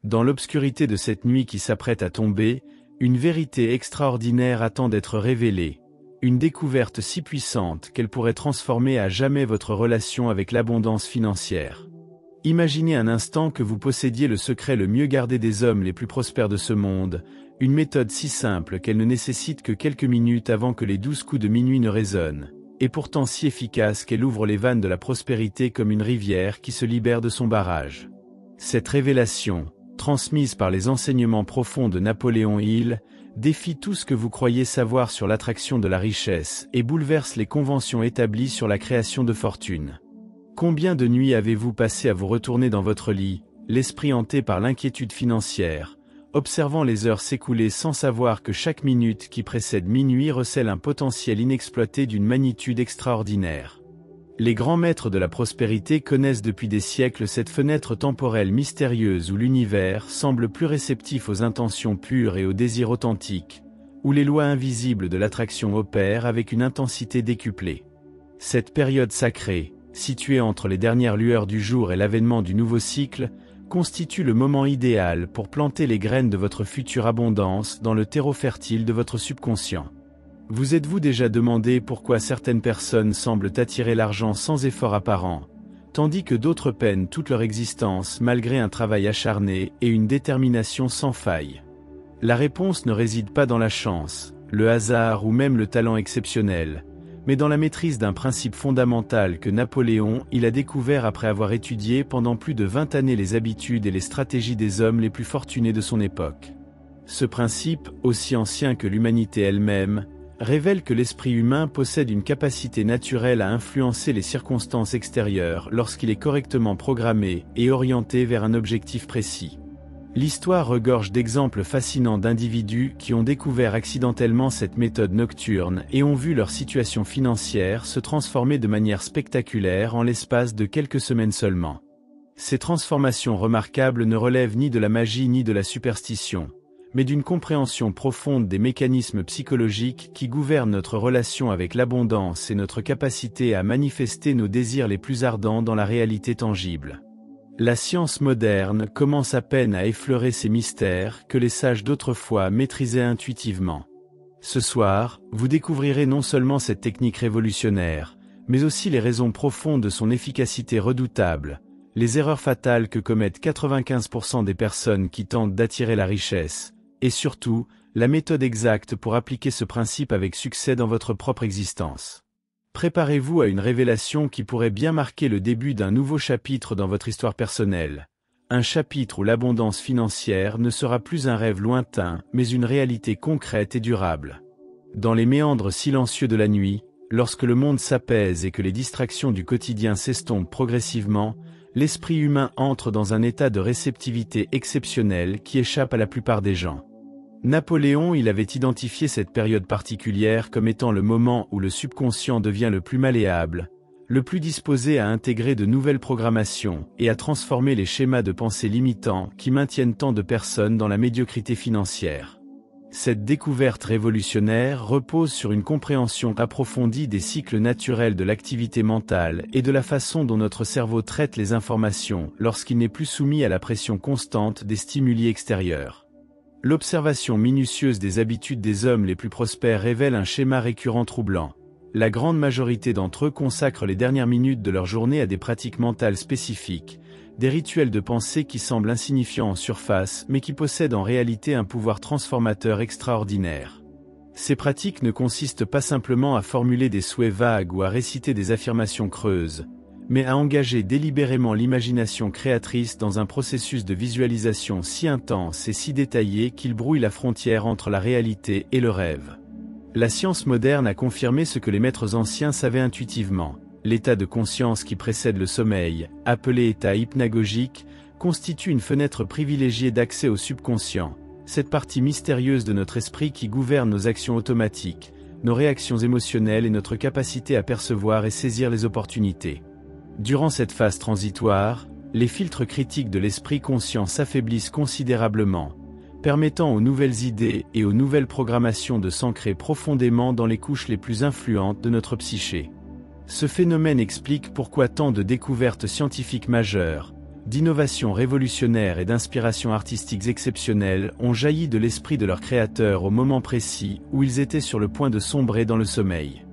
Dans l'obscurité de cette nuit qui s'apprête à tomber, une vérité extraordinaire attend d'être révélée, une découverte si puissante qu'elle pourrait transformer à jamais votre relation avec l'abondance financière. Imaginez un instant que vous possédiez le secret le mieux gardé des hommes les plus prospères de ce monde, une méthode si simple qu'elle ne nécessite que quelques minutes avant que les 12 coups de minuit ne résonnent, et pourtant si efficace qu'elle ouvre les vannes de la prospérité comme une rivière qui se libère de son barrage. Cette révélation, transmise par les enseignements profonds de Napoléon Hill, défie tout ce que vous croyez savoir sur l'attraction de la richesse et bouleverse les conventions établies sur la création de fortune. Combien de nuits avez-vous passé à vous retourner dans votre lit, l'esprit hanté par l'inquiétude financière, observant les heures s'écouler sans savoir que chaque minute qui précède minuit recèle un potentiel inexploité d'une magnitude extraordinaire. Les grands maîtres de la prospérité connaissent depuis des siècles cette fenêtre temporelle mystérieuse où l'univers semble plus réceptif aux intentions pures et aux désirs authentiques, où les lois invisibles de l'attraction opèrent avec une intensité décuplée. Cette période sacrée, située entre les dernières lueurs du jour et l'avènement du nouveau cycle, constitue le moment idéal pour planter les graines de votre future abondance dans le terreau fertile de votre subconscient. Vous êtes-vous déjà demandé pourquoi certaines personnes semblent attirer l'argent sans effort apparent, tandis que d'autres peinent toute leur existence malgré un travail acharné et une détermination sans faille? La réponse ne réside pas dans la chance, le hasard ou même le talent exceptionnel, mais dans la maîtrise d'un principe fondamental que Napoléon Hill a découvert après avoir étudié pendant plus de 20 années les habitudes et les stratégies des hommes les plus fortunés de son époque. Ce principe, aussi ancien que l'humanité elle-même, révèle que l'esprit humain possède une capacité naturelle à influencer les circonstances extérieures lorsqu'il est correctement programmé et orienté vers un objectif précis. L'histoire regorge d'exemples fascinants d'individus qui ont découvert accidentellement cette méthode nocturne et ont vu leur situation financière se transformer de manière spectaculaire en l'espace de quelques semaines seulement. Ces transformations remarquables ne relèvent ni de la magie ni de la superstition, mais d'une compréhension profonde des mécanismes psychologiques qui gouvernent notre relation avec l'abondance et notre capacité à manifester nos désirs les plus ardents dans la réalité tangible. La science moderne commence à peine à effleurer ces mystères que les sages d'autrefois maîtrisaient intuitivement. Ce soir, vous découvrirez non seulement cette technique révolutionnaire, mais aussi les raisons profondes de son efficacité redoutable, les erreurs fatales que commettent 95% des personnes qui tentent d'attirer la richesse, et surtout, la méthode exacte pour appliquer ce principe avec succès dans votre propre existence. Préparez-vous à une révélation qui pourrait bien marquer le début d'un nouveau chapitre dans votre histoire personnelle. Un chapitre où l'abondance financière ne sera plus un rêve lointain, mais une réalité concrète et durable. Dans les méandres silencieux de la nuit, lorsque le monde s'apaise et que les distractions du quotidien s'estompent progressivement, l'esprit humain entre dans un état de réceptivité exceptionnel qui échappe à la plupart des gens. Napoléon Hill avait identifié cette période particulière comme étant le moment où le subconscient devient le plus malléable, le plus disposé à intégrer de nouvelles programmations et à transformer les schémas de pensée limitants qui maintiennent tant de personnes dans la médiocrité financière. Cette découverte révolutionnaire repose sur une compréhension approfondie des cycles naturels de l'activité mentale et de la façon dont notre cerveau traite les informations lorsqu'il n'est plus soumis à la pression constante des stimuli extérieurs. L'observation minutieuse des habitudes des hommes les plus prospères révèle un schéma récurrent troublant. La grande majorité d'entre eux consacrent les dernières minutes de leur journée à des pratiques mentales spécifiques, des rituels de pensée qui semblent insignifiants en surface mais qui possèdent en réalité un pouvoir transformateur extraordinaire. Ces pratiques ne consistent pas simplement à formuler des souhaits vagues ou à réciter des affirmations creuses, mais à engager délibérément l'imagination créatrice dans un processus de visualisation si intense et si détaillé qu'il brouille la frontière entre la réalité et le rêve. La science moderne a confirmé ce que les maîtres anciens savaient intuitivement. L'état de conscience qui précède le sommeil, appelé état hypnagogique, constitue une fenêtre privilégiée d'accès au subconscient, cette partie mystérieuse de notre esprit qui gouverne nos actions automatiques, nos réactions émotionnelles et notre capacité à percevoir et saisir les opportunités. Durant cette phase transitoire, les filtres critiques de l'esprit conscient s'affaiblissent considérablement, permettant aux nouvelles idées et aux nouvelles programmations de s'ancrer profondément dans les couches les plus influentes de notre psyché. Ce phénomène explique pourquoi tant de découvertes scientifiques majeures, d'innovations révolutionnaires et d'inspirations artistiques exceptionnelles ont jailli de l'esprit de leurs créateurs au moment précis où ils étaient sur le point de sombrer dans le sommeil.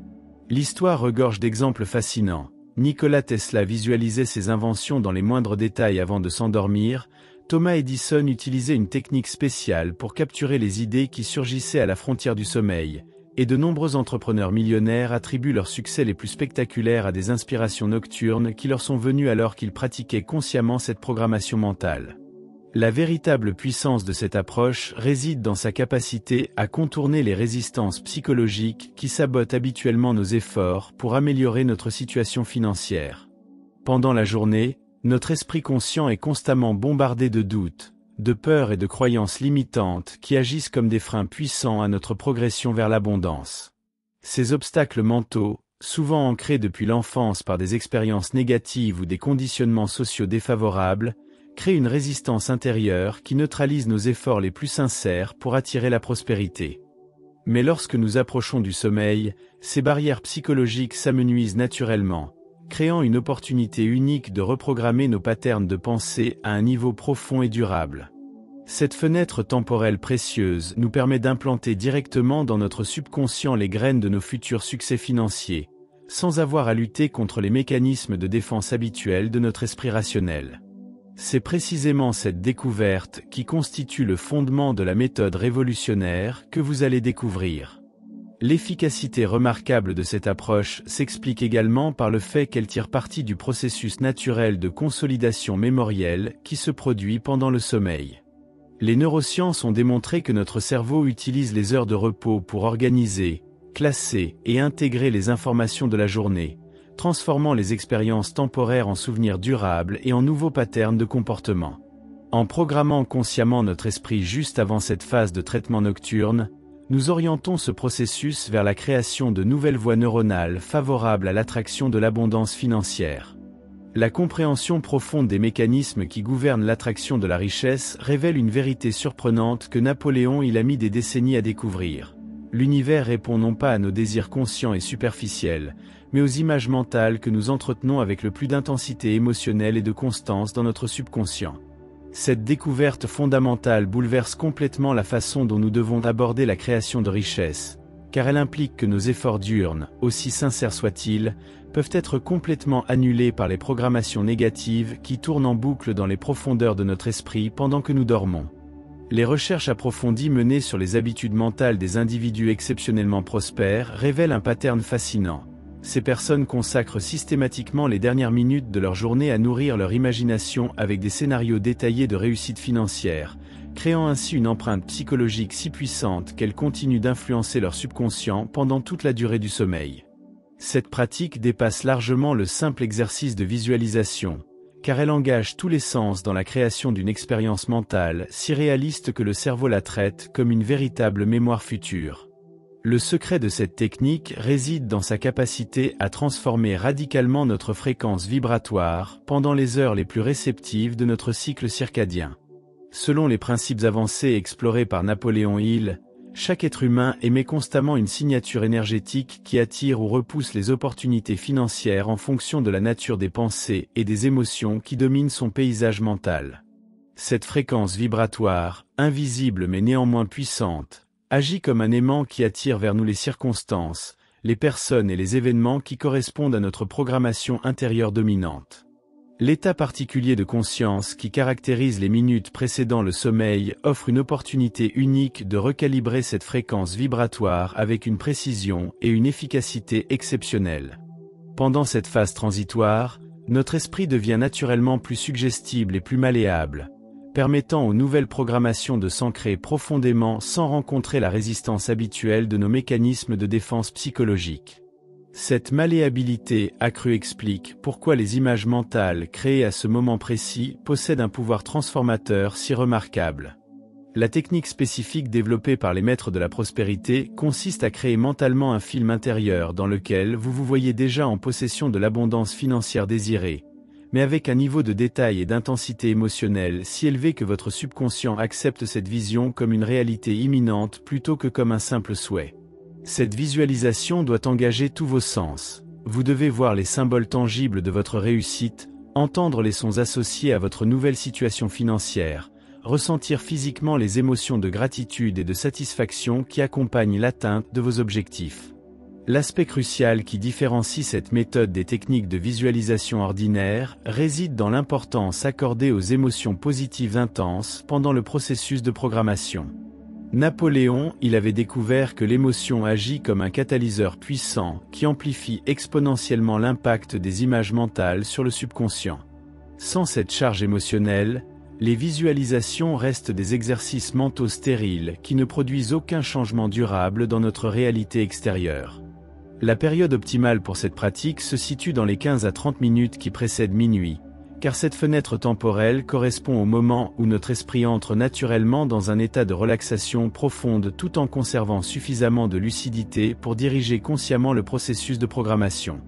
L'histoire regorge d'exemples fascinants. Nikola Tesla visualisait ses inventions dans les moindres détails avant de s'endormir. Thomas Edison utilisait une technique spéciale pour capturer les idées qui surgissaient à la frontière du sommeil, et de nombreux entrepreneurs millionnaires attribuent leurs succès les plus spectaculaires à des inspirations nocturnes qui leur sont venues alors qu'ils pratiquaient consciemment cette programmation mentale. La véritable puissance de cette approche réside dans sa capacité à contourner les résistances psychologiques qui sabotent habituellement nos efforts pour améliorer notre situation financière. Pendant la journée, notre esprit conscient est constamment bombardé de doutes, de peurs et de croyances limitantes qui agissent comme des freins puissants à notre progression vers l'abondance. Ces obstacles mentaux, souvent ancrés depuis l'enfance par des expériences négatives ou des conditionnements sociaux défavorables, créent une résistance intérieure qui neutralise nos efforts les plus sincères pour attirer la prospérité. Mais lorsque nous approchons du sommeil, ces barrières psychologiques s'amenuisent naturellement, créant une opportunité unique de reprogrammer nos patterns de pensée à un niveau profond et durable. Cette fenêtre temporelle précieuse nous permet d'implanter directement dans notre subconscient les graines de nos futurs succès financiers, sans avoir à lutter contre les mécanismes de défense habituels de notre esprit rationnel. C'est précisément cette découverte qui constitue le fondement de la méthode révolutionnaire que vous allez découvrir. L'efficacité remarquable de cette approche s'explique également par le fait qu'elle tire parti du processus naturel de consolidation mémorielle qui se produit pendant le sommeil. Les neurosciences ont démontré que notre cerveau utilise les heures de repos pour organiser, classer et intégrer les informations de la journée, transformant les expériences temporaires en souvenirs durables et en nouveaux patterns de comportement. En programmant consciemment notre esprit juste avant cette phase de traitement nocturne, nous orientons ce processus vers la création de nouvelles voies neuronales favorables à l'attraction de l'abondance financière. La compréhension profonde des mécanismes qui gouvernent l'attraction de la richesse révèle une vérité surprenante que Napoléon a mis des décennies à découvrir. L'univers répond non pas à nos désirs conscients et superficiels, mais aux images mentales que nous entretenons avec le plus d'intensité émotionnelle et de constance dans notre subconscient. Cette découverte fondamentale bouleverse complètement la façon dont nous devons aborder la création de richesses, car elle implique que nos efforts diurnes, aussi sincères soient-ils, peuvent être complètement annulés par les programmations négatives qui tournent en boucle dans les profondeurs de notre esprit pendant que nous dormons. Les recherches approfondies menées sur les habitudes mentales des individus exceptionnellement prospères révèlent un pattern fascinant. Ces personnes consacrent systématiquement les dernières minutes de leur journée à nourrir leur imagination avec des scénarios détaillés de réussite financière, créant ainsi une empreinte psychologique si puissante qu'elle continue d'influencer leur subconscient pendant toute la durée du sommeil. Cette pratique dépasse largement le simple exercice de visualisation, car elle engage tous les sens dans la création d'une expérience mentale si réaliste que le cerveau la traite comme une véritable mémoire future. Le secret de cette technique réside dans sa capacité à transformer radicalement notre fréquence vibratoire pendant les heures les plus réceptives de notre cycle circadien. Selon les principes avancés explorés par Napoléon Hill, chaque être humain émet constamment une signature énergétique qui attire ou repousse les opportunités financières en fonction de la nature des pensées et des émotions qui dominent son paysage mental. Cette fréquence vibratoire, invisible mais néanmoins puissante, agit comme un aimant qui attire vers nous les circonstances, les personnes et les événements qui correspondent à notre programmation intérieure dominante. L'état particulier de conscience qui caractérise les minutes précédant le sommeil offre une opportunité unique de recalibrer cette fréquence vibratoire avec une précision et une efficacité exceptionnelles. Pendant cette phase transitoire, notre esprit devient naturellement plus suggestible et plus malléable, permettant aux nouvelles programmations de s'ancrer profondément sans rencontrer la résistance habituelle de nos mécanismes de défense psychologique. Cette malléabilité accrue explique pourquoi les images mentales créées à ce moment précis possèdent un pouvoir transformateur si remarquable. La technique spécifique développée par les maîtres de la prospérité consiste à créer mentalement un film intérieur dans lequel vous vous voyez déjà en possession de l'abondance financière désirée, mais avec un niveau de détail et d'intensité émotionnelle si élevé que votre subconscient accepte cette vision comme une réalité imminente plutôt que comme un simple souhait. Cette visualisation doit engager tous vos sens. Vous devez voir les symboles tangibles de votre réussite, entendre les sons associés à votre nouvelle situation financière, ressentir physiquement les émotions de gratitude et de satisfaction qui accompagnent l'atteinte de vos objectifs. L'aspect crucial qui différencie cette méthode des techniques de visualisation ordinaires réside dans l'importance accordée aux émotions positives intenses pendant le processus de programmation. Napoléon, il avait découvert que l'émotion agit comme un catalyseur puissant qui amplifie exponentiellement l'impact des images mentales sur le subconscient. Sans cette charge émotionnelle, les visualisations restent des exercices mentaux stériles qui ne produisent aucun changement durable dans notre réalité extérieure. La période optimale pour cette pratique se situe dans les 15 à 30 minutes qui précèdent minuit, car cette fenêtre temporelle correspond au moment où notre esprit entre naturellement dans un état de relaxation profonde tout en conservant suffisamment de lucidité pour diriger consciemment le processus de programmation.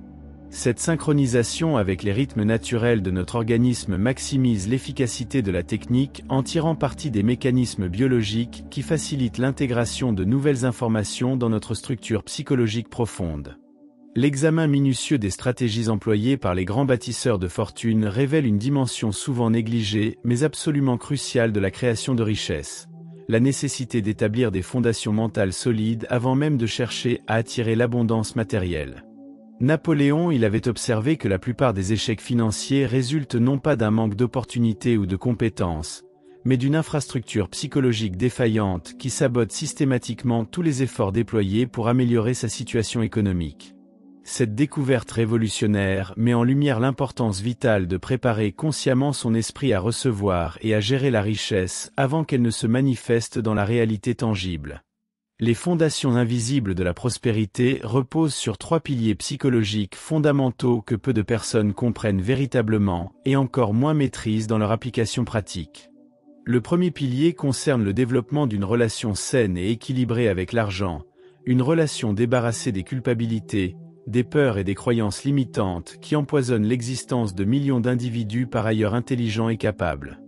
Cette synchronisation avec les rythmes naturels de notre organisme maximise l'efficacité de la technique en tirant parti des mécanismes biologiques qui facilitent l'intégration de nouvelles informations dans notre structure psychologique profonde. L'examen minutieux des stratégies employées par les grands bâtisseurs de fortune révèle une dimension souvent négligée mais absolument cruciale de la création de richesse: la nécessité d'établir des fondations mentales solides avant même de chercher à attirer l'abondance matérielle. Napoléon, il avait observé que la plupart des échecs financiers résultent non pas d'un manque d'opportunités ou de compétences, mais d'une infrastructure psychologique défaillante qui sabote systématiquement tous les efforts déployés pour améliorer sa situation économique. Cette découverte révolutionnaire met en lumière l'importance vitale de préparer consciemment son esprit à recevoir et à gérer la richesse avant qu'elle ne se manifeste dans la réalité tangible. Les fondations invisibles de la prospérité reposent sur 3 piliers psychologiques fondamentaux que peu de personnes comprennent véritablement et encore moins maîtrisent dans leur application pratique. Le premier pilier concerne le développement d'une relation saine et équilibrée avec l'argent, une relation débarrassée des culpabilités, des peurs et des croyances limitantes qui empoisonnent l'existence de millions d'individus par ailleurs intelligents et capables.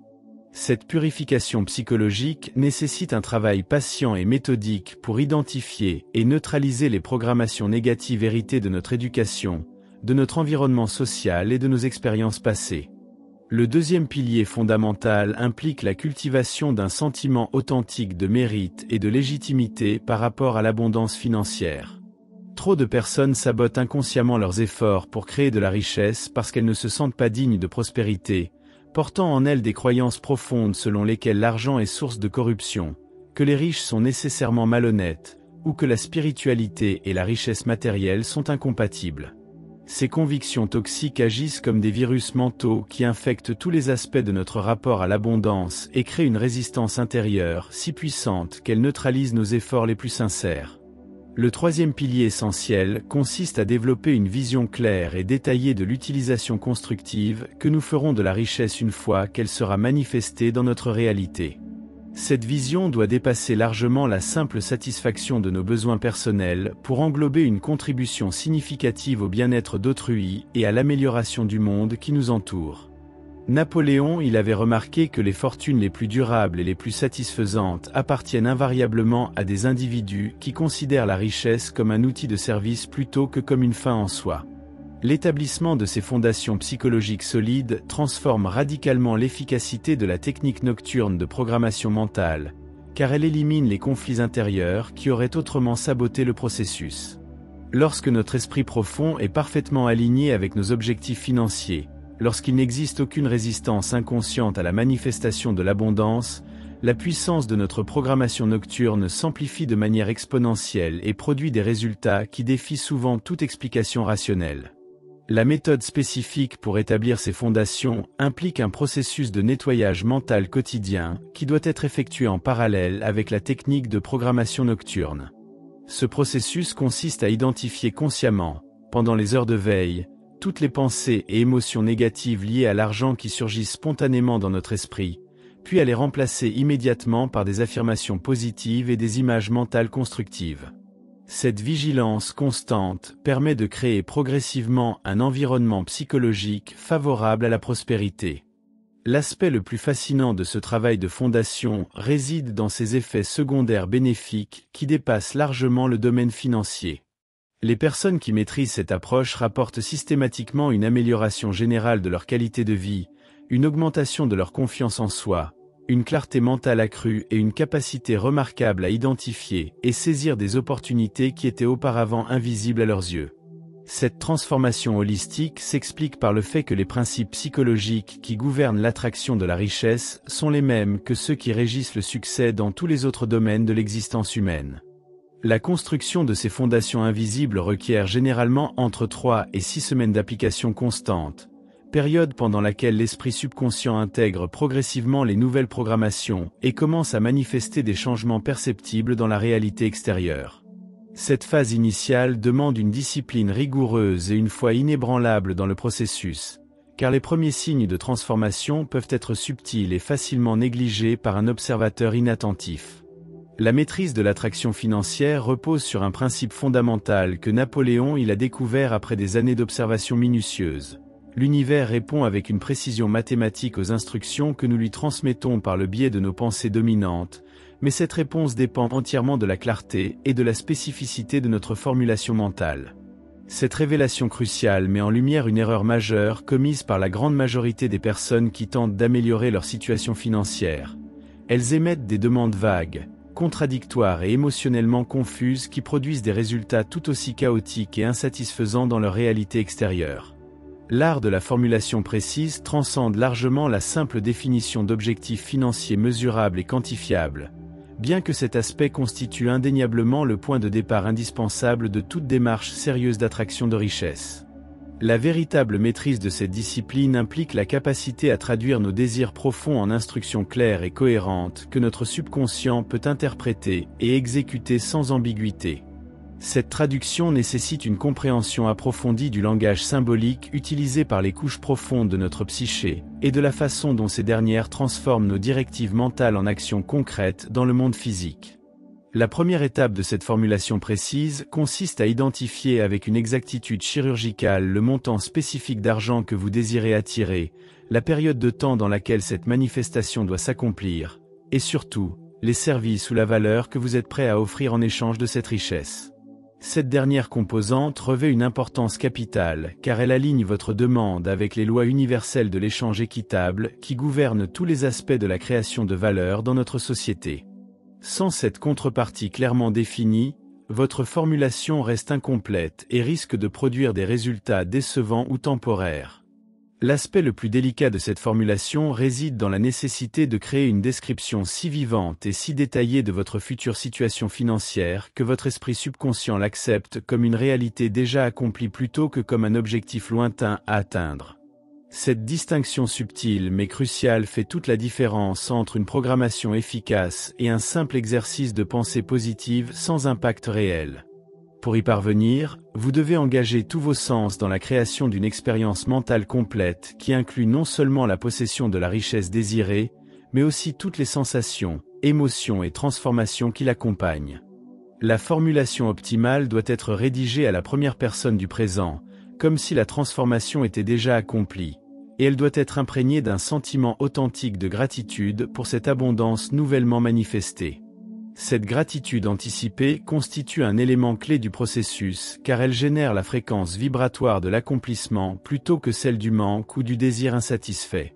Cette purification psychologique nécessite un travail patient et méthodique pour identifier et neutraliser les programmations négatives héritées de notre éducation, de notre environnement social et de nos expériences passées. Le deuxième pilier fondamental implique la cultivation d'un sentiment authentique de mérite et de légitimité par rapport à l'abondance financière. Trop de personnes sabotent inconsciemment leurs efforts pour créer de la richesse parce qu'elles ne se sentent pas dignes de prospérité, portant en elles des croyances profondes selon lesquelles l'argent est source de corruption, que les riches sont nécessairement malhonnêtes, ou que la spiritualité et la richesse matérielle sont incompatibles. Ces convictions toxiques agissent comme des virus mentaux qui infectent tous les aspects de notre rapport à l'abondance et créent une résistance intérieure si puissante qu'elle neutralise nos efforts les plus sincères. Le troisième pilier essentiel consiste à développer une vision claire et détaillée de l'utilisation constructive que nous ferons de la richesse une fois qu'elle sera manifestée dans notre réalité. Cette vision doit dépasser largement la simple satisfaction de nos besoins personnels pour englober une contribution significative au bien-être d'autrui et à l'amélioration du monde qui nous entoure. Napoléon, il avait remarqué que les fortunes les plus durables et les plus satisfaisantes appartiennent invariablement à des individus qui considèrent la richesse comme un outil de service plutôt que comme une fin en soi. L'établissement de ces fondations psychologiques solides transforme radicalement l'efficacité de la technique nocturne de programmation mentale, car elle élimine les conflits intérieurs qui auraient autrement saboté le processus. Lorsque notre esprit profond est parfaitement aligné avec nos objectifs financiers, lorsqu'il n'existe aucune résistance inconsciente à la manifestation de l'abondance, la puissance de notre programmation nocturne s'amplifie de manière exponentielle et produit des résultats qui défient souvent toute explication rationnelle. La méthode spécifique pour établir ces fondations implique un processus de nettoyage mental quotidien qui doit être effectué en parallèle avec la technique de programmation nocturne. Ce processus consiste à identifier consciemment, pendant les heures de veille, toutes les pensées et émotions négatives liées à l'argent qui surgissent spontanément dans notre esprit, puis à les remplacer immédiatement par des affirmations positives et des images mentales constructives. Cette vigilance constante permet de créer progressivement un environnement psychologique favorable à la prospérité. L'aspect le plus fascinant de ce travail de fondation réside dans ses effets secondaires bénéfiques qui dépassent largement le domaine financier. Les personnes qui maîtrisent cette approche rapportent systématiquement une amélioration générale de leur qualité de vie, une augmentation de leur confiance en soi, une clarté mentale accrue et une capacité remarquable à identifier et saisir des opportunités qui étaient auparavant invisibles à leurs yeux. Cette transformation holistique s'explique par le fait que les principes psychologiques qui gouvernent l'attraction de la richesse sont les mêmes que ceux qui régissent le succès dans tous les autres domaines de l'existence humaine. La construction de ces fondations invisibles requiert généralement entre 3 et 6 semaines d'application constante, période pendant laquelle l'esprit subconscient intègre progressivement les nouvelles programmations et commence à manifester des changements perceptibles dans la réalité extérieure. Cette phase initiale demande une discipline rigoureuse et une foi inébranlable dans le processus, car les premiers signes de transformation peuvent être subtils et facilement négligés par un observateur inattentif. La maîtrise de l'attraction financière repose sur un principe fondamental que Napoléon a découvert après des années d'observation minutieuse. L'univers répond avec une précision mathématique aux instructions que nous lui transmettons par le biais de nos pensées dominantes, mais cette réponse dépend entièrement de la clarté et de la spécificité de notre formulation mentale. Cette révélation cruciale met en lumière une erreur majeure commise par la grande majorité des personnes qui tentent d'améliorer leur situation financière. Elles émettent des demandes vagues, contradictoires et émotionnellement confuses qui produisent des résultats tout aussi chaotiques et insatisfaisants dans leur réalité extérieure. L'art de la formulation précise transcende largement la simple définition d'objectifs financiers mesurables et quantifiables, bien que cet aspect constitue indéniablement le point de départ indispensable de toute démarche sérieuse d'attraction de richesse. La véritable maîtrise de cette discipline implique la capacité à traduire nos désirs profonds en instructions claires et cohérentes que notre subconscient peut interpréter et exécuter sans ambiguïté. Cette traduction nécessite une compréhension approfondie du langage symbolique utilisé par les couches profondes de notre psyché, et de la façon dont ces dernières transforment nos directives mentales en actions concrètes dans le monde physique. La première étape de cette formulation précise consiste à identifier avec une exactitude chirurgicale le montant spécifique d'argent que vous désirez attirer, la période de temps dans laquelle cette manifestation doit s'accomplir, et surtout, les services ou la valeur que vous êtes prêt à offrir en échange de cette richesse. Cette dernière composante revêt une importance capitale, car elle aligne votre demande avec les lois universelles de l'échange équitable qui gouvernent tous les aspects de la création de valeur dans notre société. Sans cette contrepartie clairement définie, votre formulation reste incomplète et risque de produire des résultats décevants ou temporaires. L'aspect le plus délicat de cette formulation réside dans la nécessité de créer une description si vivante et si détaillée de votre future situation financière que votre esprit subconscient l'accepte comme une réalité déjà accomplie plutôt que comme un objectif lointain à atteindre. Cette distinction subtile mais cruciale fait toute la différence entre une programmation efficace et un simple exercice de pensée positive sans impact réel. Pour y parvenir, vous devez engager tous vos sens dans la création d'une expérience mentale complète qui inclut non seulement la possession de la richesse désirée, mais aussi toutes les sensations, émotions et transformations qui l'accompagnent. La formulation optimale doit être rédigée à la première personne du présent, comme si la transformation était déjà accomplie, et elle doit être imprégnée d'un sentiment authentique de gratitude pour cette abondance nouvellement manifestée. Cette gratitude anticipée constitue un élément clé du processus car elle génère la fréquence vibratoire de l'accomplissement plutôt que celle du manque ou du désir insatisfait.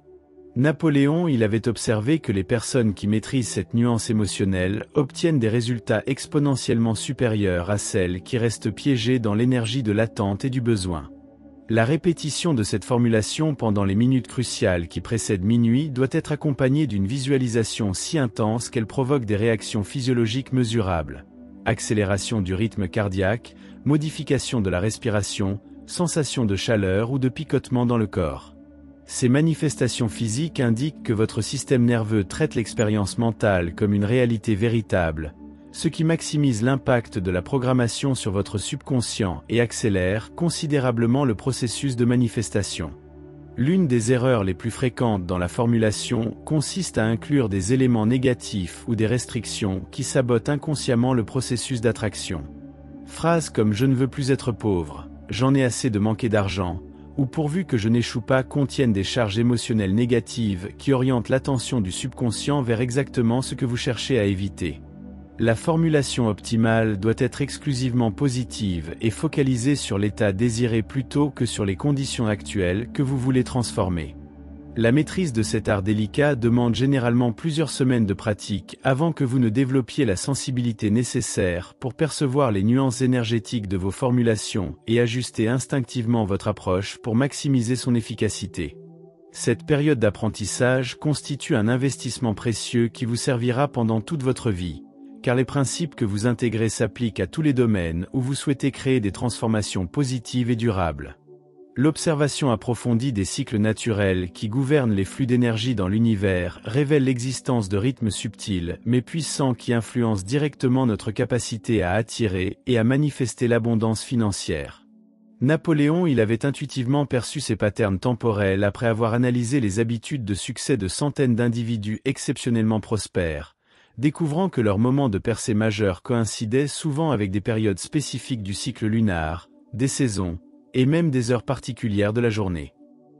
Napoléon avait observé que les personnes qui maîtrisent cette nuance émotionnelle obtiennent des résultats exponentiellement supérieurs à celles qui restent piégées dans l'énergie de l'attente et du besoin. La répétition de cette formulation pendant les minutes cruciales qui précèdent minuit doit être accompagnée d'une visualisation si intense qu'elle provoque des réactions physiologiques mesurables. Accélération du rythme cardiaque, modification de la respiration, sensation de chaleur ou de picotement dans le corps. Ces manifestations physiques indiquent que votre système nerveux traite l'expérience mentale comme une réalité véritable, ce qui maximise l'impact de la programmation sur votre subconscient et accélère considérablement le processus de manifestation. L'une des erreurs les plus fréquentes dans la formulation consiste à inclure des éléments négatifs ou des restrictions qui sabotent inconsciemment le processus d'attraction. Phrases comme « je ne veux plus être pauvre »,« j'en ai assez de manquer d'argent » ou « pourvu que je n'échoue pas » contiennent des charges émotionnelles négatives qui orientent l'attention du subconscient vers exactement ce que vous cherchez à éviter. La formulation optimale doit être exclusivement positive et focalisée sur l'état désiré plutôt que sur les conditions actuelles que vous voulez transformer. La maîtrise de cet art délicat demande généralement plusieurs semaines de pratique avant que vous ne développiez la sensibilité nécessaire pour percevoir les nuances énergétiques de vos formulations et ajuster instinctivement votre approche pour maximiser son efficacité. Cette période d'apprentissage constitue un investissement précieux qui vous servira pendant toute votre vie, car les principes que vous intégrez s'appliquent à tous les domaines où vous souhaitez créer des transformations positives et durables. L'observation approfondie des cycles naturels qui gouvernent les flux d'énergie dans l'univers révèle l'existence de rythmes subtils mais puissants qui influencent directement notre capacité à attirer et à manifester l'abondance financière. Napoléon avait intuitivement perçu ces patterns temporels après avoir analysé les habitudes de succès de centaines d'individus exceptionnellement prospères, découvrant que leurs moments de percée majeure coïncidaient souvent avec des périodes spécifiques du cycle lunaire, des saisons, et même des heures particulières de la journée.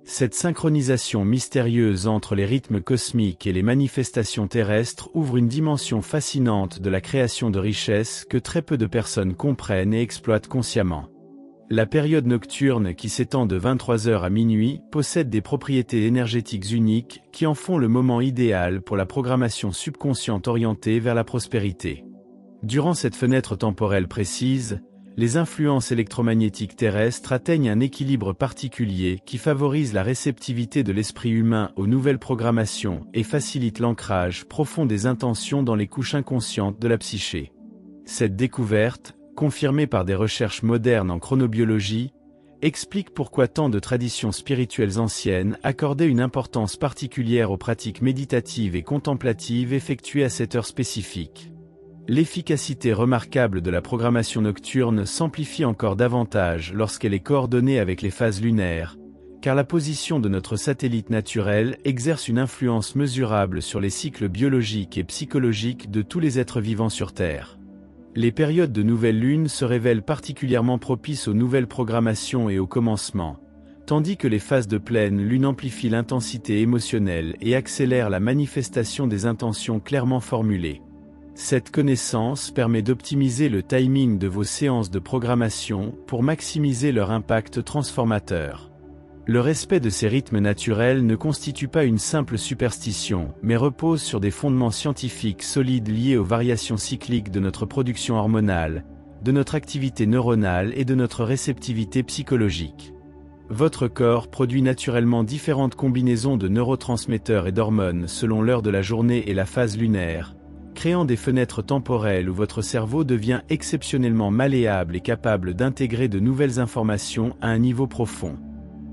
Cette synchronisation mystérieuse entre les rythmes cosmiques et les manifestations terrestres ouvre une dimension fascinante de la création de richesses que très peu de personnes comprennent et exploitent consciemment. La période nocturne qui s'étend de 23h à minuit possède des propriétés énergétiques uniques qui en font le moment idéal pour la programmation subconsciente orientée vers la prospérité. Durant cette fenêtre temporelle précise, les influences électromagnétiques terrestres atteignent un équilibre particulier qui favorise la réceptivité de l'esprit humain aux nouvelles programmations et facilite l'ancrage profond des intentions dans les couches inconscientes de la psyché. Cette découverte, confirmée par des recherches modernes en chronobiologie, explique pourquoi tant de traditions spirituelles anciennes accordaient une importance particulière aux pratiques méditatives et contemplatives effectuées à cette heure spécifique. L'efficacité remarquable de la programmation nocturne s'amplifie encore davantage lorsqu'elle est coordonnée avec les phases lunaires, car la position de notre satellite naturel exerce une influence mesurable sur les cycles biologiques et psychologiques de tous les êtres vivants sur Terre. Les périodes de nouvelle lune se révèlent particulièrement propices aux nouvelles programmations et aux commencements, tandis que les phases de pleine lune amplifient l'intensité émotionnelle et accélèrent la manifestation des intentions clairement formulées. Cette connaissance permet d'optimiser le timing de vos séances de programmation pour maximiser leur impact transformateur. Le respect de ces rythmes naturels ne constitue pas une simple superstition, mais repose sur des fondements scientifiques solides liés aux variations cycliques de notre production hormonale, de notre activité neuronale et de notre réceptivité psychologique. Votre corps produit naturellement différentes combinaisons de neurotransmetteurs et d'hormones selon l'heure de la journée et la phase lunaire, créant des fenêtres temporelles où votre cerveau devient exceptionnellement malléable et capable d'intégrer de nouvelles informations à un niveau profond.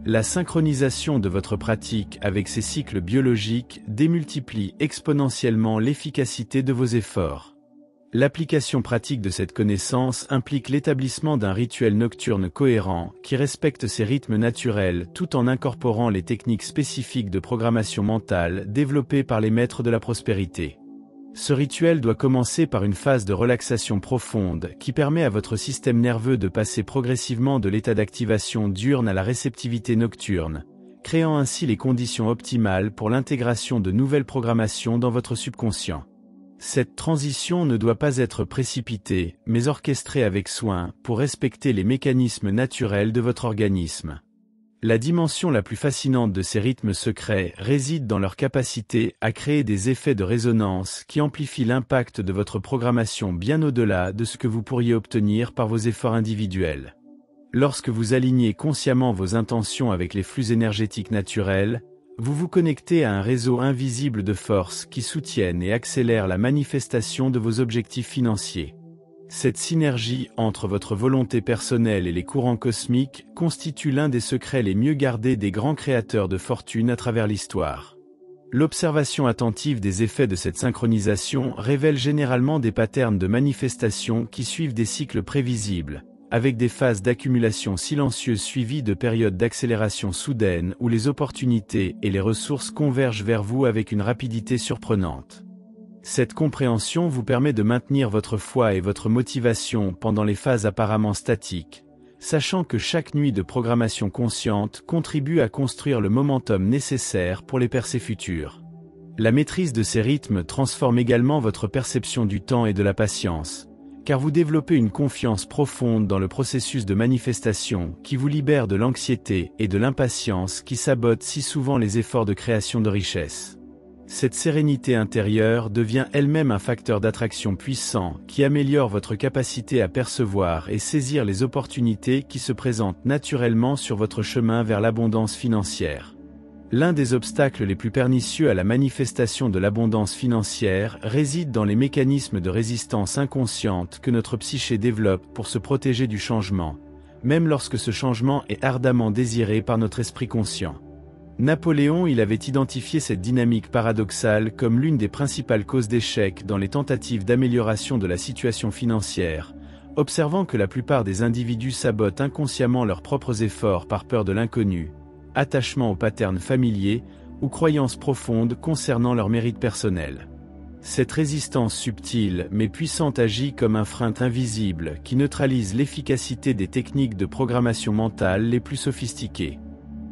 La synchronisation de votre pratique avec ces cycles biologiques démultiplie exponentiellement l'efficacité de vos efforts. L'application pratique de cette connaissance implique l'établissement d'un rituel nocturne cohérent qui respecte ces rythmes naturels tout en incorporant les techniques spécifiques de programmation mentale développées par les maîtres de la prospérité. Ce rituel doit commencer par une phase de relaxation profonde qui permet à votre système nerveux de passer progressivement de l'état d'activation diurne à la réceptivité nocturne, créant ainsi les conditions optimales pour l'intégration de nouvelles programmations dans votre subconscient. Cette transition ne doit pas être précipitée, mais orchestrée avec soin pour respecter les mécanismes naturels de votre organisme. La dimension la plus fascinante de ces rythmes secrets réside dans leur capacité à créer des effets de résonance qui amplifient l'impact de votre programmation bien au-delà de ce que vous pourriez obtenir par vos efforts individuels. Lorsque vous alignez consciemment vos intentions avec les flux énergétiques naturels, vous vous connectez à un réseau invisible de forces qui soutiennent et accélèrent la manifestation de vos objectifs financiers. Cette synergie entre votre volonté personnelle et les courants cosmiques constitue l'un des secrets les mieux gardés des grands créateurs de fortune à travers l'histoire. L'observation attentive des effets de cette synchronisation révèle généralement des patterns de manifestation qui suivent des cycles prévisibles, avec des phases d'accumulation silencieuse suivies de périodes d'accélération soudaine où les opportunités et les ressources convergent vers vous avec une rapidité surprenante. Cette compréhension vous permet de maintenir votre foi et votre motivation pendant les phases apparemment statiques, sachant que chaque nuit de programmation consciente contribue à construire le momentum nécessaire pour les percées futures. La maîtrise de ces rythmes transforme également votre perception du temps et de la patience, car vous développez une confiance profonde dans le processus de manifestation qui vous libère de l'anxiété et de l'impatience qui sabotent si souvent les efforts de création de richesse. Cette sérénité intérieure devient elle-même un facteur d'attraction puissant qui améliore votre capacité à percevoir et saisir les opportunités qui se présentent naturellement sur votre chemin vers l'abondance financière. L'un des obstacles les plus pernicieux à la manifestation de l'abondance financière réside dans les mécanismes de résistance inconsciente que notre psyché développe pour se protéger du changement, même lorsque ce changement est ardemment désiré par notre esprit conscient. Napoléon avait identifié cette dynamique paradoxale comme l'une des principales causes d'échec dans les tentatives d'amélioration de la situation financière, observant que la plupart des individus sabotent inconsciemment leurs propres efforts par peur de l'inconnu, attachement aux patterns familiers ou croyances profondes concernant leur mérite personnel. Cette résistance subtile mais puissante agit comme un frein invisible qui neutralise l'efficacité des techniques de programmation mentale les plus sophistiquées.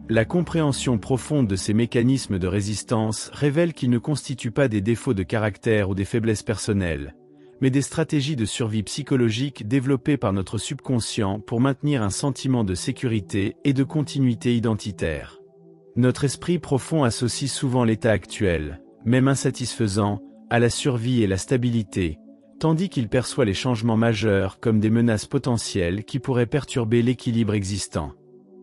La compréhension profonde de ces mécanismes de résistance révèle qu'ils ne constituent pas des défauts de caractère ou des faiblesses personnelles, mais des stratégies de survie psychologique développées par notre subconscient pour maintenir un sentiment de sécurité et de continuité identitaire. Notre esprit profond associe souvent l'état actuel, même insatisfaisant, à la survie et la stabilité, tandis qu'il perçoit les changements majeurs comme des menaces potentielles qui pourraient perturber l'équilibre existant.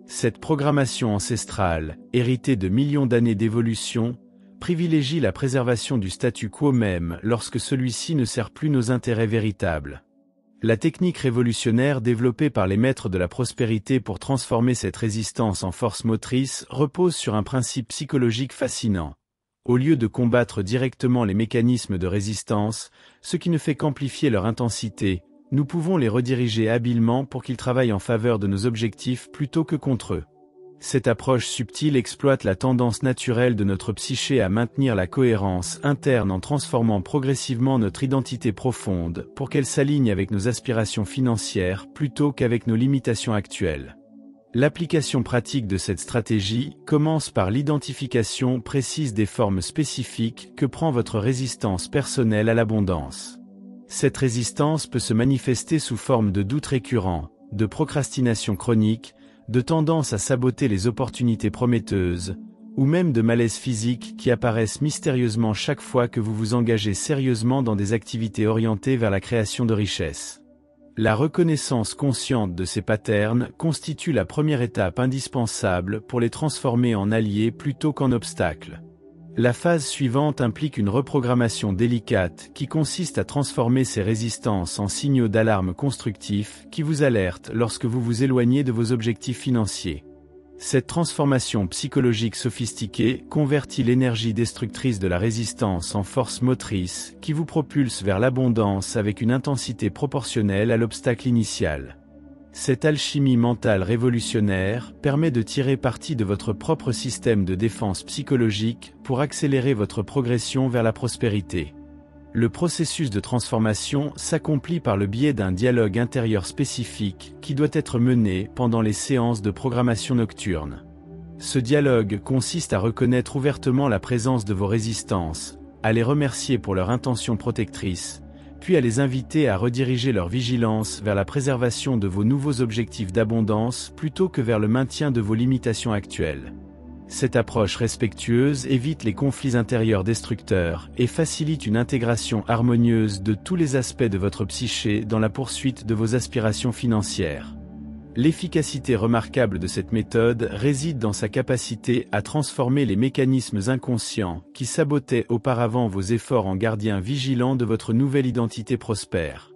Cette programmation ancestrale, héritée de millions d'années d'évolution, privilégie la préservation du statu quo même lorsque celui-ci ne sert plus nos intérêts véritables. La technique révolutionnaire développée par les maîtres de la prospérité pour transformer cette résistance en force motrice repose sur un principe psychologique fascinant. Au lieu de combattre directement les mécanismes de résistance, ce qui ne fait qu'amplifier leur intensité, nous pouvons les rediriger habilement pour qu'ils travaillent en faveur de nos objectifs plutôt que contre eux. Cette approche subtile exploite la tendance naturelle de notre psyché à maintenir la cohérence interne en transformant progressivement notre identité profonde pour qu'elle s'aligne avec nos aspirations financières plutôt qu'avec nos limitations actuelles. L'application pratique de cette stratégie commence par l'identification précise des formes spécifiques que prend votre résistance personnelle à l'abondance. Cette résistance peut se manifester sous forme de doutes récurrents, de procrastination chronique, de tendance à saboter les opportunités prometteuses, ou même de malaise physique qui apparaissent mystérieusement chaque fois que vous vous engagez sérieusement dans des activités orientées vers la création de richesses. La reconnaissance consciente de ces patterns constitue la première étape indispensable pour les transformer en alliés plutôt qu'en obstacles. La phase suivante implique une reprogrammation délicate qui consiste à transformer ces résistances en signaux d'alarme constructifs qui vous alertent lorsque vous vous éloignez de vos objectifs financiers. Cette transformation psychologique sophistiquée convertit l'énergie destructrice de la résistance en force motrice qui vous propulse vers l'abondance avec une intensité proportionnelle à l'obstacle initial. Cette alchimie mentale révolutionnaire permet de tirer parti de votre propre système de défense psychologique pour accélérer votre progression vers la prospérité. Le processus de transformation s'accomplit par le biais d'un dialogue intérieur spécifique qui doit être mené pendant les séances de programmation nocturne. Ce dialogue consiste à reconnaître ouvertement la présence de vos résistances, à les remercier pour leur intention protectrice, puis à les inviter à rediriger leur vigilance vers la préservation de vos nouveaux objectifs d'abondance plutôt que vers le maintien de vos limitations actuelles. Cette approche respectueuse évite les conflits intérieurs destructeurs et facilite une intégration harmonieuse de tous les aspects de votre psyché dans la poursuite de vos aspirations financières. L'efficacité remarquable de cette méthode réside dans sa capacité à transformer les mécanismes inconscients qui sabotaient auparavant vos efforts en gardiens vigilants de votre nouvelle identité prospère.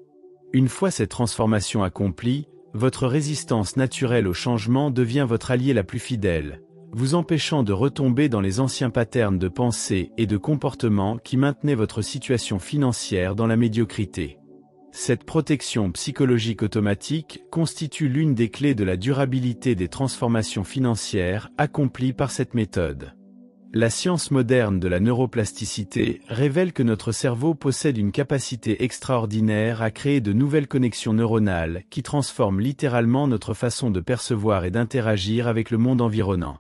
Une fois cette transformation accomplie, votre résistance naturelle au changement devient votre allié la plus fidèle, vous empêchant de retomber dans les anciens patterns de pensée et de comportement qui maintenaient votre situation financière dans la médiocrité. Cette protection psychologique automatique constitue l'une des clés de la durabilité des transformations financières accomplies par cette méthode. La science moderne de la neuroplasticité révèle que notre cerveau possède une capacité extraordinaire à créer de nouvelles connexions neuronales qui transforment littéralement notre façon de percevoir et d'interagir avec le monde environnant.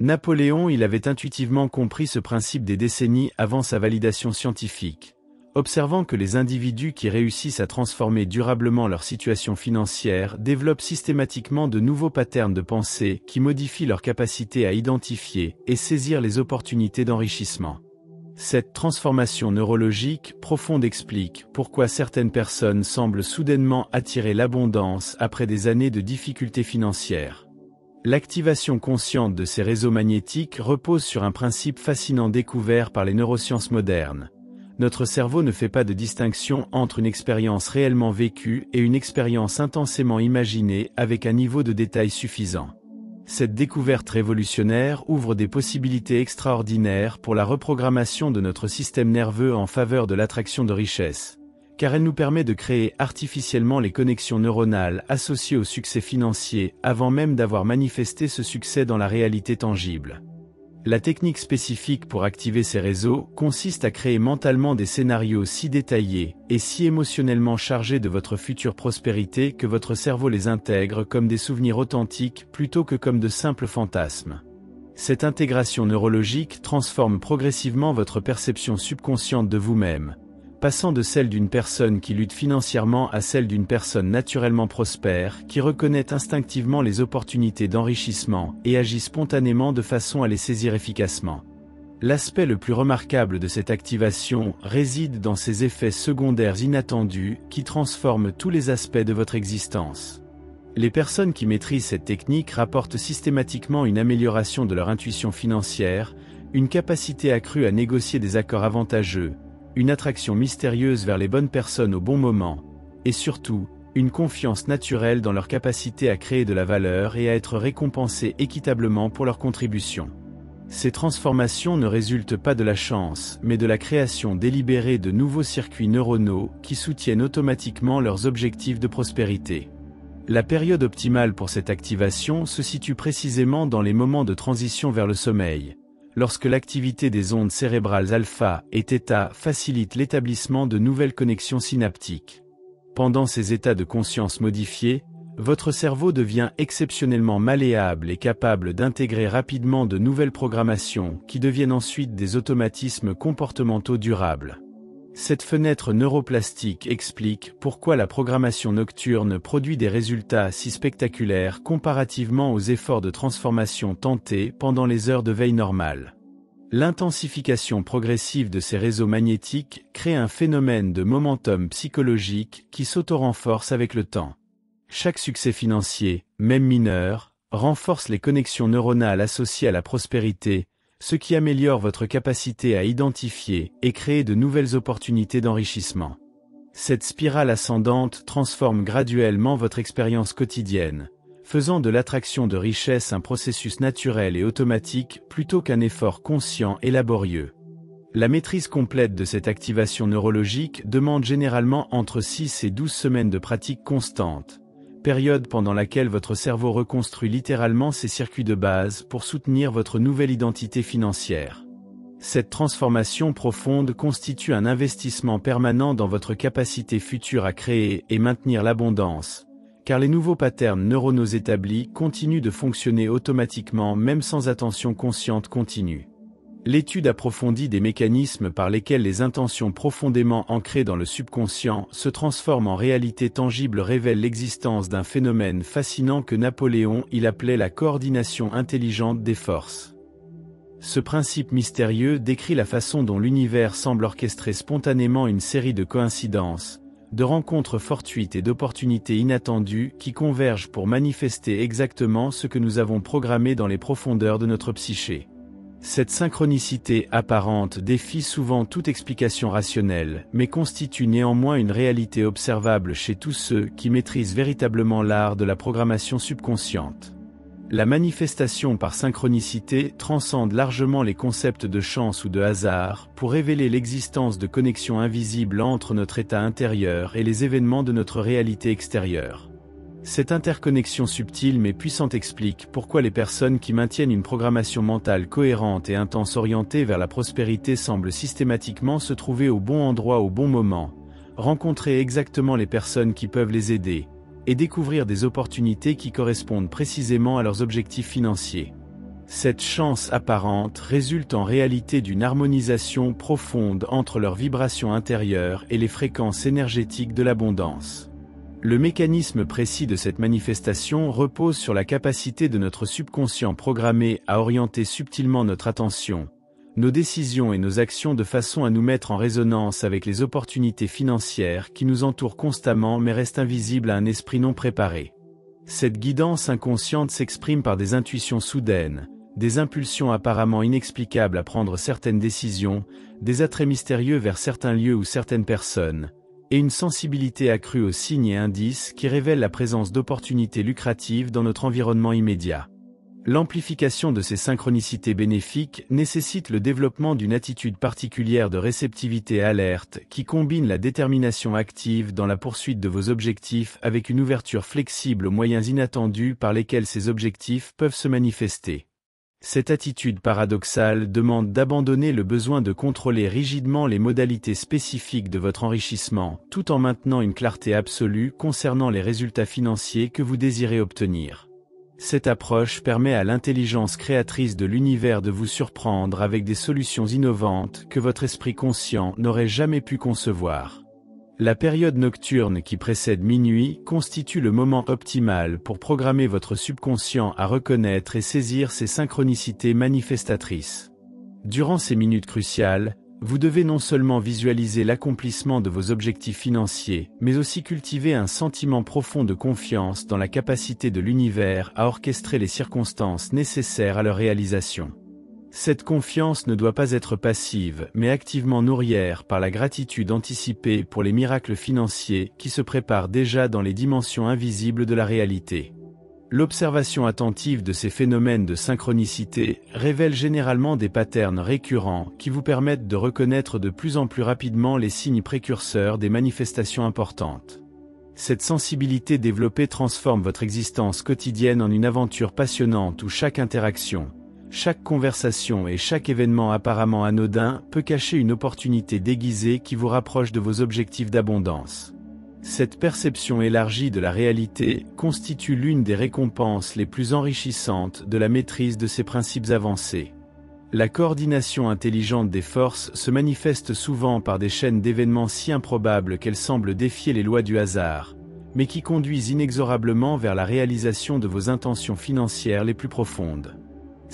Napoléon, il avait intuitivement compris ce principe des décennies avant sa validation scientifique, observant que les individus qui réussissent à transformer durablement leur situation financière développent systématiquement de nouveaux patterns de pensée qui modifient leur capacité à identifier et saisir les opportunités d'enrichissement. Cette transformation neurologique profonde explique pourquoi certaines personnes semblent soudainement attirer l'abondance après des années de difficultés financières. L'activation consciente de ces réseaux magnétiques repose sur un principe fascinant découvert par les neurosciences modernes. Notre cerveau ne fait pas de distinction entre une expérience réellement vécue et une expérience intensément imaginée avec un niveau de détail suffisant. Cette découverte révolutionnaire ouvre des possibilités extraordinaires pour la reprogrammation de notre système nerveux en faveur de l'attraction de richesse, car elle nous permet de créer artificiellement les connexions neuronales associées au succès financier avant même d'avoir manifesté ce succès dans la réalité tangible. La technique spécifique pour activer ces réseaux consiste à créer mentalement des scénarios si détaillés et si émotionnellement chargés de votre future prospérité que votre cerveau les intègre comme des souvenirs authentiques plutôt que comme de simples fantasmes. Cette intégration neurologique transforme progressivement votre perception subconsciente de vous-même, passant de celle d'une personne qui lutte financièrement à celle d'une personne naturellement prospère qui reconnaît instinctivement les opportunités d'enrichissement et agit spontanément de façon à les saisir efficacement. L'aspect le plus remarquable de cette activation réside dans ses effets secondaires inattendus qui transforment tous les aspects de votre existence. Les personnes qui maîtrisent cette technique rapportent systématiquement une amélioration de leur intuition financière, une capacité accrue à négocier des accords avantageux, une attraction mystérieuse vers les bonnes personnes au bon moment, et surtout, une confiance naturelle dans leur capacité à créer de la valeur et à être récompensés équitablement pour leur contribution. Ces transformations ne résultent pas de la chance, mais de la création délibérée de nouveaux circuits neuronaux qui soutiennent automatiquement leurs objectifs de prospérité. La période optimale pour cette activation se situe précisément dans les moments de transition vers le sommeil, lorsque l'activité des ondes cérébrales alpha et θ facilite l'établissement de nouvelles connexions synaptiques. Pendant ces états de conscience modifiés, votre cerveau devient exceptionnellement malléable et capable d'intégrer rapidement de nouvelles programmations qui deviennent ensuite des automatismes comportementaux durables. Cette fenêtre neuroplastique explique pourquoi la programmation nocturne produit des résultats si spectaculaires comparativement aux efforts de transformation tentés pendant les heures de veille normales. L'intensification progressive de ces réseaux magnétiques crée un phénomène de momentum psychologique qui s'auto-renforce avec le temps. Chaque succès financier, même mineur, renforce les connexions neuronales associées à la prospérité, ce qui améliore votre capacité à identifier et créer de nouvelles opportunités d'enrichissement. Cette spirale ascendante transforme graduellement votre expérience quotidienne, faisant de l'attraction de richesse un processus naturel et automatique plutôt qu'un effort conscient et laborieux. La maîtrise complète de cette activation neurologique demande généralement entre 6 et 12 semaines de pratique constante, période pendant laquelle votre cerveau reconstruit littéralement ses circuits de base pour soutenir votre nouvelle identité financière. Cette transformation profonde constitue un investissement permanent dans votre capacité future à créer et maintenir l'abondance, car les nouveaux patterns neuronaux établis continuent de fonctionner automatiquement même sans attention consciente continue. L'étude approfondie des mécanismes par lesquels les intentions profondément ancrées dans le subconscient se transforment en réalité tangible révèle l'existence d'un phénomène fascinant que Napoléon appelait la coordination intelligente des forces. Ce principe mystérieux décrit la façon dont l'univers semble orchestrer spontanément une série de coïncidences, de rencontres fortuites et d'opportunités inattendues qui convergent pour manifester exactement ce que nous avons programmé dans les profondeurs de notre psyché. Cette synchronicité apparente défie souvent toute explication rationnelle, mais constitue néanmoins une réalité observable chez tous ceux qui maîtrisent véritablement l'art de la programmation subconsciente. La manifestation par synchronicité transcende largement les concepts de chance ou de hasard pour révéler l'existence de connexions invisibles entre notre état intérieur et les événements de notre réalité extérieure. Cette interconnexion subtile mais puissante explique pourquoi les personnes qui maintiennent une programmation mentale cohérente et intense orientée vers la prospérité semblent systématiquement se trouver au bon endroit au bon moment, rencontrer exactement les personnes qui peuvent les aider, et découvrir des opportunités qui correspondent précisément à leurs objectifs financiers. Cette chance apparente résulte en réalité d'une harmonisation profonde entre leurs vibrations intérieures et les fréquences énergétiques de l'abondance. Le mécanisme précis de cette manifestation repose sur la capacité de notre subconscient programmé à orienter subtilement notre attention, nos décisions et nos actions de façon à nous mettre en résonance avec les opportunités financières qui nous entourent constamment mais restent invisibles à un esprit non préparé. Cette guidance inconsciente s'exprime par des intuitions soudaines, des impulsions apparemment inexplicables à prendre certaines décisions, des attraits mystérieux vers certains lieux ou certaines personnes, et une sensibilité accrue aux signes et indices qui révèlent la présence d'opportunités lucratives dans notre environnement immédiat. L'amplification de ces synchronicités bénéfiques nécessite le développement d'une attitude particulière de réceptivité alerte qui combine la détermination active dans la poursuite de vos objectifs avec une ouverture flexible aux moyens inattendus par lesquels ces objectifs peuvent se manifester. Cette attitude paradoxale demande d'abandonner le besoin de contrôler rigidement les modalités spécifiques de votre enrichissement, tout en maintenant une clarté absolue concernant les résultats financiers que vous désirez obtenir. Cette approche permet à l'intelligence créatrice de l'univers de vous surprendre avec des solutions innovantes que votre esprit conscient n'aurait jamais pu concevoir. La période nocturne qui précède minuit constitue le moment optimal pour programmer votre subconscient à reconnaître et saisir ces synchronicités manifestatrices. Durant ces minutes cruciales, vous devez non seulement visualiser l'accomplissement de vos objectifs financiers, mais aussi cultiver un sentiment profond de confiance dans la capacité de l'univers à orchestrer les circonstances nécessaires à leur réalisation. Cette confiance ne doit pas être passive, mais activement nourrière par la gratitude anticipée pour les miracles financiers qui se préparent déjà dans les dimensions invisibles de la réalité. L'observation attentive de ces phénomènes de synchronicité révèle généralement des patterns récurrents qui vous permettent de reconnaître de plus en plus rapidement les signes précurseurs des manifestations importantes. Cette sensibilité développée transforme votre existence quotidienne en une aventure passionnante où chaque interaction, chaque conversation et chaque événement apparemment anodin peut cacher une opportunité déguisée qui vous rapproche de vos objectifs d'abondance. Cette perception élargie de la réalité constitue l'une des récompenses les plus enrichissantes de la maîtrise de ces principes avancés. La coordination intelligente des forces se manifeste souvent par des chaînes d'événements si improbables qu'elles semblent défier les lois du hasard, mais qui conduisent inexorablement vers la réalisation de vos intentions financières les plus profondes.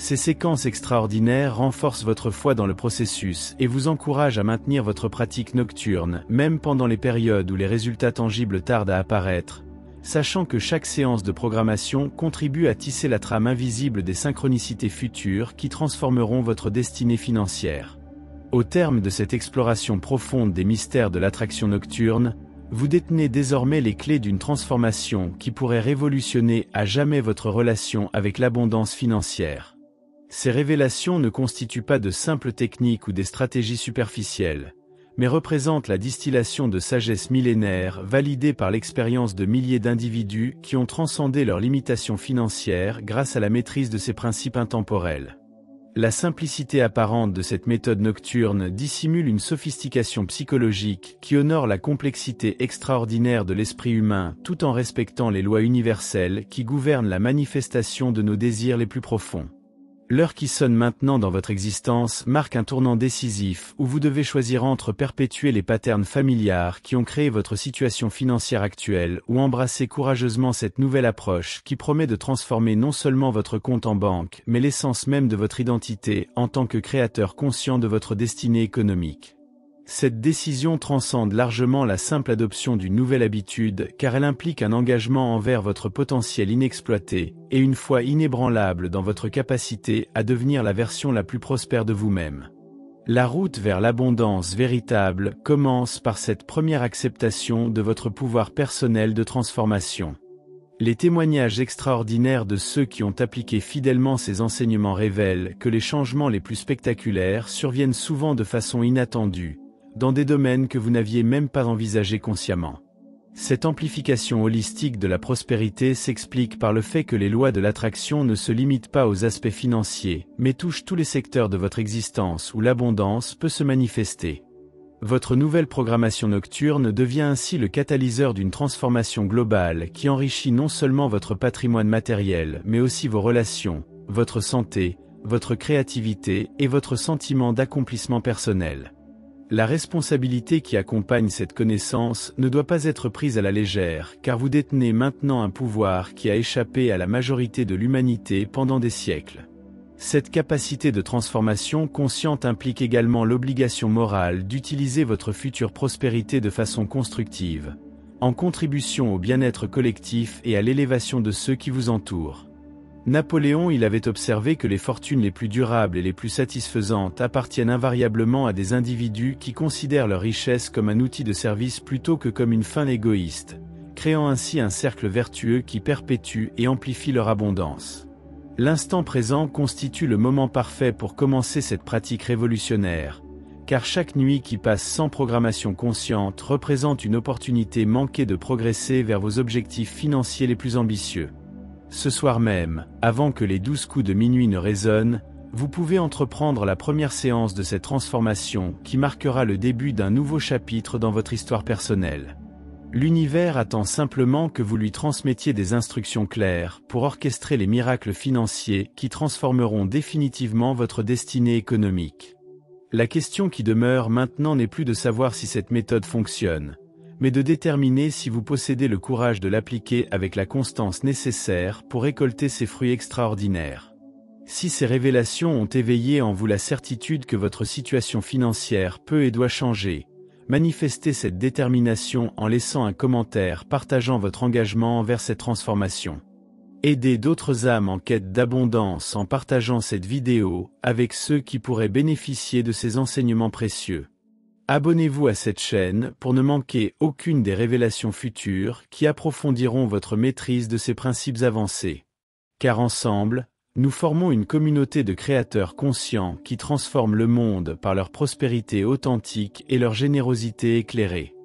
Ces séquences extraordinaires renforcent votre foi dans le processus et vous encouragent à maintenir votre pratique nocturne, même pendant les périodes où les résultats tangibles tardent à apparaître, sachant que chaque séance de programmation contribue à tisser la trame invisible des synchronicités futures qui transformeront votre destinée financière. Au terme de cette exploration profonde des mystères de l'attraction nocturne, vous détenez désormais les clés d'une transformation qui pourrait révolutionner à jamais votre relation avec l'abondance financière. Ces révélations ne constituent pas de simples techniques ou des stratégies superficielles, mais représentent la distillation de sagesse millénaire validée par l'expérience de milliers d'individus qui ont transcendé leurs limitations financières grâce à la maîtrise de ces principes intemporels. La simplicité apparente de cette méthode nocturne dissimule une sophistication psychologique qui honore la complexité extraordinaire de l'esprit humain tout en respectant les lois universelles qui gouvernent la manifestation de nos désirs les plus profonds. L'heure qui sonne maintenant dans votre existence marque un tournant décisif où vous devez choisir entre perpétuer les patterns familiars qui ont créé votre situation financière actuelle ou embrasser courageusement cette nouvelle approche qui promet de transformer non seulement votre compte en banque mais l'essence même de votre identité en tant que créateur conscient de votre destinée économique. Cette décision transcende largement la simple adoption d'une nouvelle habitude car elle implique un engagement envers votre potentiel inexploité et une foi inébranlable dans votre capacité à devenir la version la plus prospère de vous-même. La route vers l'abondance véritable commence par cette première acceptation de votre pouvoir personnel de transformation. Les témoignages extraordinaires de ceux qui ont appliqué fidèlement ces enseignements révèlent que les changements les plus spectaculaires surviennent souvent de façon inattendue, dans des domaines que vous n'aviez même pas envisagés consciemment. Cette amplification holistique de la prospérité s'explique par le fait que les lois de l'attraction ne se limitent pas aux aspects financiers, mais touchent tous les secteurs de votre existence où l'abondance peut se manifester. Votre nouvelle programmation nocturne devient ainsi le catalyseur d'une transformation globale qui enrichit non seulement votre patrimoine matériel mais aussi vos relations, votre santé, votre créativité et votre sentiment d'accomplissement personnel. La responsabilité qui accompagne cette connaissance ne doit pas être prise à la légère, car vous détenez maintenant un pouvoir qui a échappé à la majorité de l'humanité pendant des siècles. Cette capacité de transformation consciente implique également l'obligation morale d'utiliser votre future prospérité de façon constructive, en contribution au bien-être collectif et à l'élévation de ceux qui vous entourent. Napoléon avait observé que les fortunes les plus durables et les plus satisfaisantes appartiennent invariablement à des individus qui considèrent leur richesse comme un outil de service plutôt que comme une fin égoïste, créant ainsi un cercle vertueux qui perpétue et amplifie leur abondance. L'instant présent constitue le moment parfait pour commencer cette pratique révolutionnaire, car chaque nuit qui passe sans programmation consciente représente une opportunité manquée de progresser vers vos objectifs financiers les plus ambitieux. Ce soir même, avant que les 12 coups de minuit ne résonnent, vous pouvez entreprendre la première séance de cette transformation qui marquera le début d'un nouveau chapitre dans votre histoire personnelle. L'univers attend simplement que vous lui transmettiez des instructions claires pour orchestrer les miracles financiers qui transformeront définitivement votre destinée économique. La question qui demeure maintenant n'est plus de savoir si cette méthode fonctionne, mais de déterminer si vous possédez le courage de l'appliquer avec la constance nécessaire pour récolter ses fruits extraordinaires. Si ces révélations ont éveillé en vous la certitude que votre situation financière peut et doit changer, manifestez cette détermination en laissant un commentaire partageant votre engagement envers cette transformation. Aidez d'autres âmes en quête d'abondance en partageant cette vidéo avec ceux qui pourraient bénéficier de ces enseignements précieux. Abonnez-vous à cette chaîne pour ne manquer aucune des révélations futures qui approfondiront votre maîtrise de ces principes avancés. Car ensemble, nous formons une communauté de créateurs conscients qui transforment le monde par leur prospérité authentique et leur générosité éclairée.